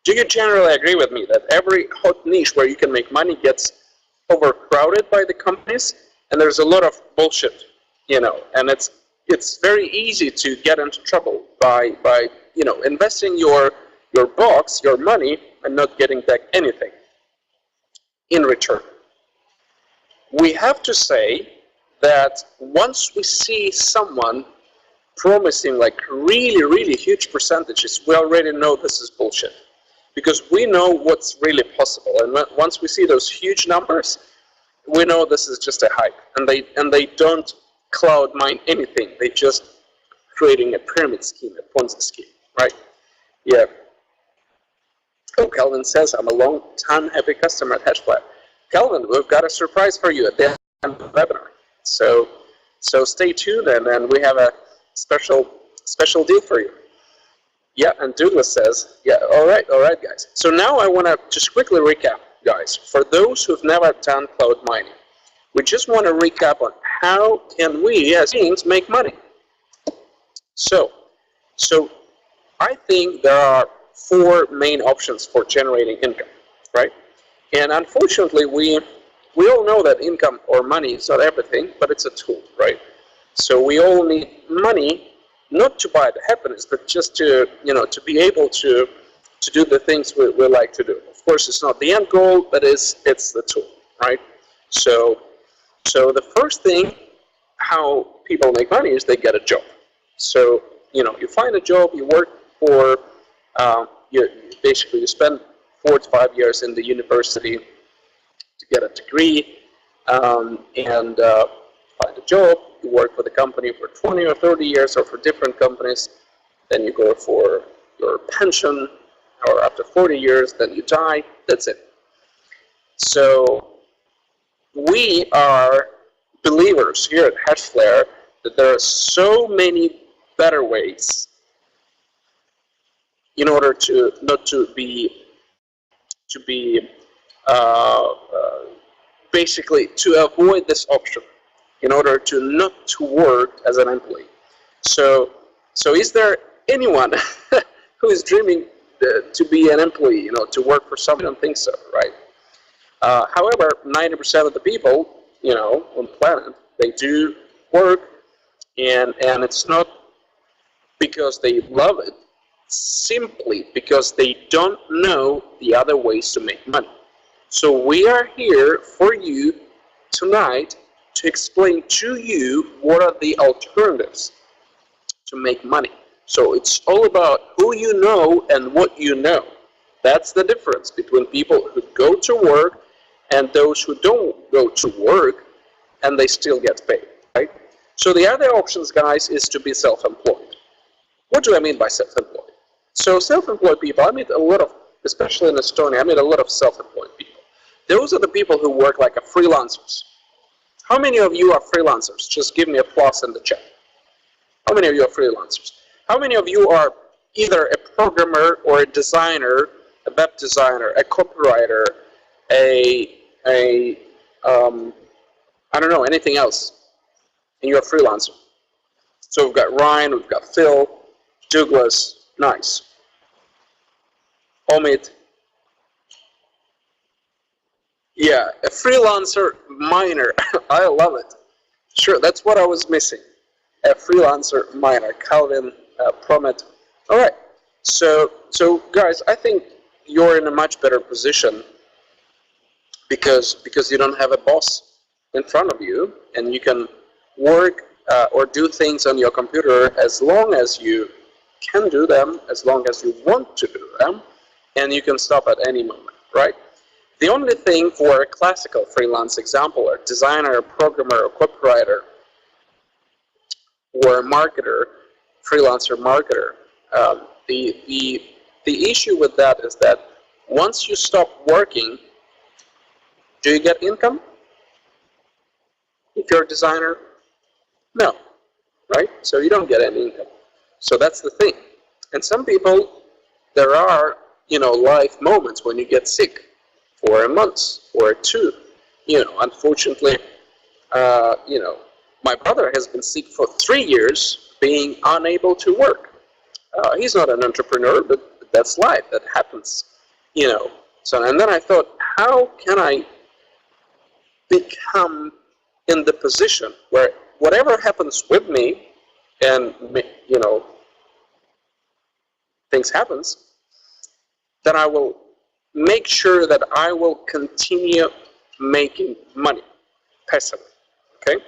Do you generally agree with me that every hot niche where you can make money gets overcrowded by the companies, and there's a lot of bullshit, and it's very easy to get into trouble by investing your bucks, your money, and not getting back anything in return. We have to say that once we see someone promising like really, really huge percentages, we already know this is bullshit, because we know what's really possible. And once we see those huge numbers, we know this is just a hype, and they don't cloud mine anything. They just creating a pyramid scheme, a Ponzi scheme, right? Yeah. Oh, Calvin says, I'm a long-time happy customer at Hashflare. Calvin, we've got a surprise for you at the end of the webinar. So stay tuned, and we have a special deal for you. Yeah, and Douglas says, yeah, all right, guys. So now I want to just quickly recap, guys. For those who've never done cloud mining, we just want to recap on how can we as beings make money. So I think there are 4 main options for generating income, right? And unfortunately, we all know that income or money is not everything, but it's a tool, right? So we all need money, not to buy the happiness, but just to to be able to do the things we like to do. Of course, it's not the end goal, but it's the tool, right? So the first thing how people make money is they get a job. So you find a job, you work for you spend 4 to 5 years in the university to get a degree, and find a job. You work for the company for 20 or 30 years, or for different companies. Then you go for your pension, or after 40 years, then you die. That's it. So we are believers here at Hashflare that there are so many better ways in order to not to be basically to avoid this option, in order to not to work as an employee. So is there anyone who is dreaming to be an employee, to work for someone? I don't think so, right? However, 90% of the people, on the planet, they do work, and it's not because they love it, simply because they don't know the other ways to make money. So we are here for you tonight to explain to you what are the alternatives to make money. So it's all about who you know and what you know. That's the difference between people who go to work and those who don't go to work and they still get paid, right? So the other options, guys, is to be self-employed. What do I mean by self-employed? So self-employed people, I meet a lot of, especially in Estonia, I meet a lot of self-employed people. Those are the people who work like a freelancers. How many of you are freelancers? Just give me a plus in the chat. How many of you are freelancers? How many of you are either a programmer or a designer, a web designer, a copywriter, I don't know, anything else, and you're a freelancer? So we've got Ryan, we've got Phil, Douglas, nice. Omid. Yeah, a freelancer miner. I love it. Sure, that's what I was missing. A freelancer miner. Calvin, Promet. All right. So guys, I think you're in a much better position because you don't have a boss in front of you, and you can work or do things on your computer as long as you can do them, as long as you want to do them, and you can stop at any moment, right? The only thing for a classical freelance example, a designer, a programmer, a copywriter, or a marketer, freelancer marketer, the issue with that is that once you stop working, do you get income? If you're a designer, no, right? So you don't get any income. So that's the thing. And some people, there are, life moments when you get sick for a month or 2. Unfortunately, my brother has been sick for 3 years, being unable to work. He's not an entrepreneur, but that's life. That happens. you know. So, and then I thought, how can I become in the position where whatever happens with me, and you know, things happens, then I will make sure that I will continue making money passively. Okay.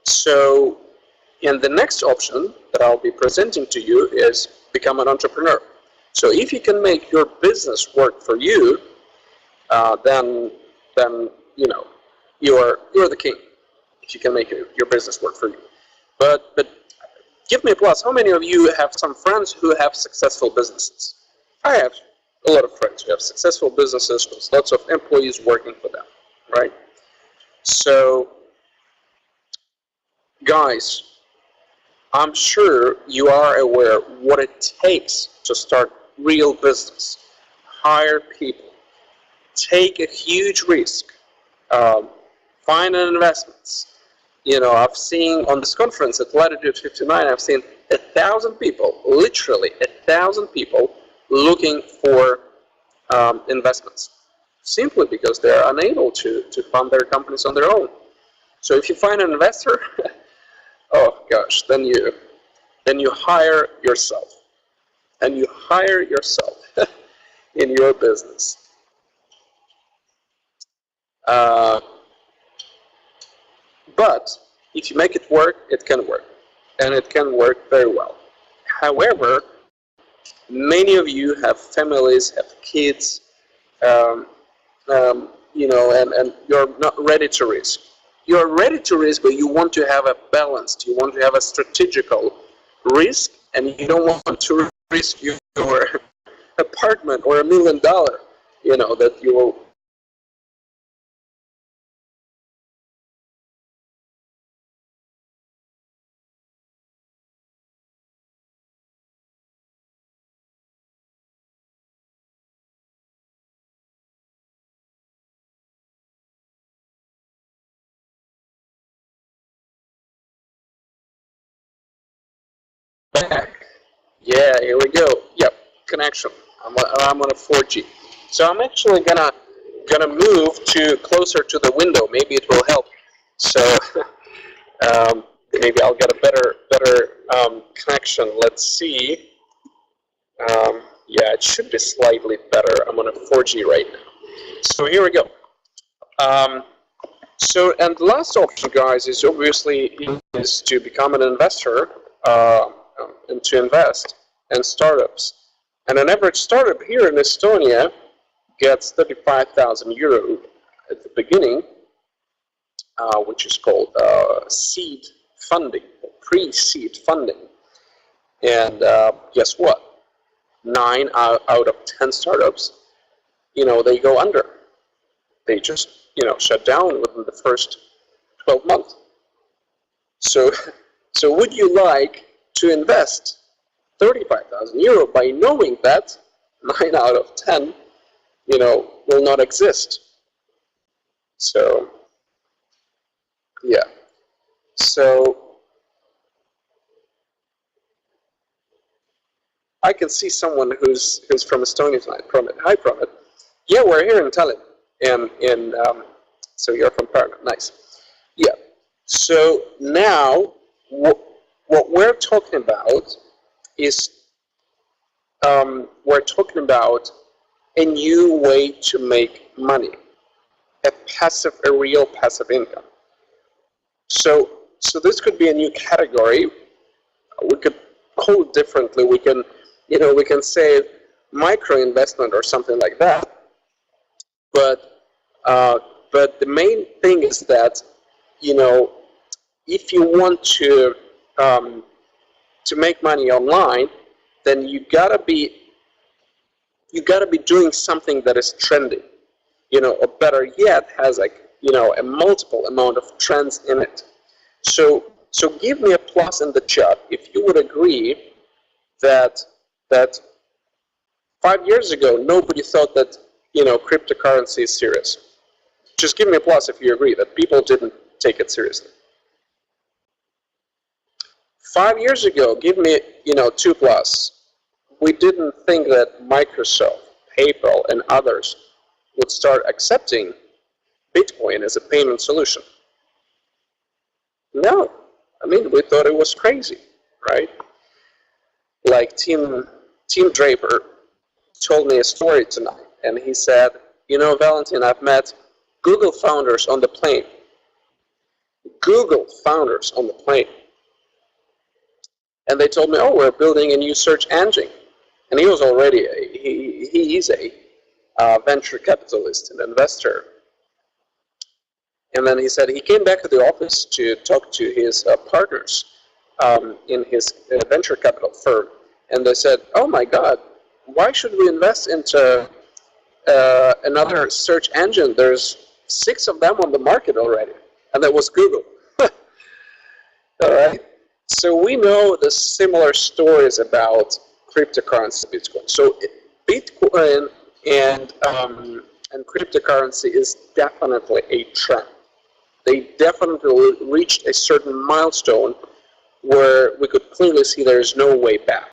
So, and the next option that I'll be presenting to you is become an entrepreneur. So if you can make your business work for you, then you know you're the king. If you can make your business work for you, but give me a plus. How many of you have some friends who have successful businesses? I have a lot of friends who have successful businesses with lots of employees working for them, right? So, guys, I'm sure you are aware what it takes to start real business. Hire people, take a huge risk, find investments. You know, I've seen on this conference at Latitude 59, I've seen 1,000 people, literally 1,000 people looking for investments, simply because they're unable to fund their companies on their own. So if you find an investor, oh gosh, then you hire yourself, and you hire yourself in your business. But if you make it work, it can work, and it can work very well. However, many of you have families, have kids, you know, and you're not ready to risk. You're ready to risk, but you want to have a balanced, you want to have a strategical risk, and you don't want to risk your apartment or $1 million, you know, that you will. Back. Yeah, here we go. Yep, connection. I'm on a 4G. So I'm actually gonna move to closer to the window. Maybe it will help. So maybe I'll get a better connection. Let's see. Yeah, it should be slightly better. I'm on a 4G right now. So here we go. So, and the last option, guys, is obviously to become an investor and to invest in startups. And an average startup here in Estonia gets 35,000 euro at the beginning, which is called seed funding, pre-seed funding. And guess what? 9 out of 10 startups, you know, they go under. They just, you know, shut down within the first 12 months. So would you like to invest 35,000 euro by knowing that 9 out of 10, you know, will not exist? So, yeah. So, I can see someone who's from Estonia tonight. Hi, Promit. Yeah, we're here in Tallinn. So you're from Parliament. Nice. Yeah. So now, what we're talking about is we're talking about a new way to make money, a real passive income. So this could be a new category. We could call it differently. We can, you know, we can say micro investment or something like that. But the main thing is that, you know, if you want to make money online, then you gotta be doing something that is trendy, you know, or better yet, has, like, you know, a multiple amount of trends in it. So give me a plus in the chat if you would agree that 5 years ago nobody thought that, you know, cryptocurrency is serious. Just give me a plus if you agree that people didn't take it seriously. 5 years ago, give me, you know, 2 plus. we didn't think that Microsoft, PayPal, and others would start accepting Bitcoin as a payment solution. No, I mean, we thought it was crazy, right? Like Tim Draper told me a story tonight, and he said, you know, Valentin, I've met Google founders on the plane. Google founders on the plane. And they told me, oh, we're building a new search engine. And he was already, he is a venture capitalist and investor. And then he said he came back to the office to talk to his partners in his venture capital firm. And they said, oh my God, why should we invest into another search engine? There's 6 of them on the market already. And that was Google. All right. So we know the similar stories about cryptocurrency, Bitcoin. So Bitcoin and cryptocurrency is definitely a trend. They definitely reached a certain milestone where we could clearly see there is no way back.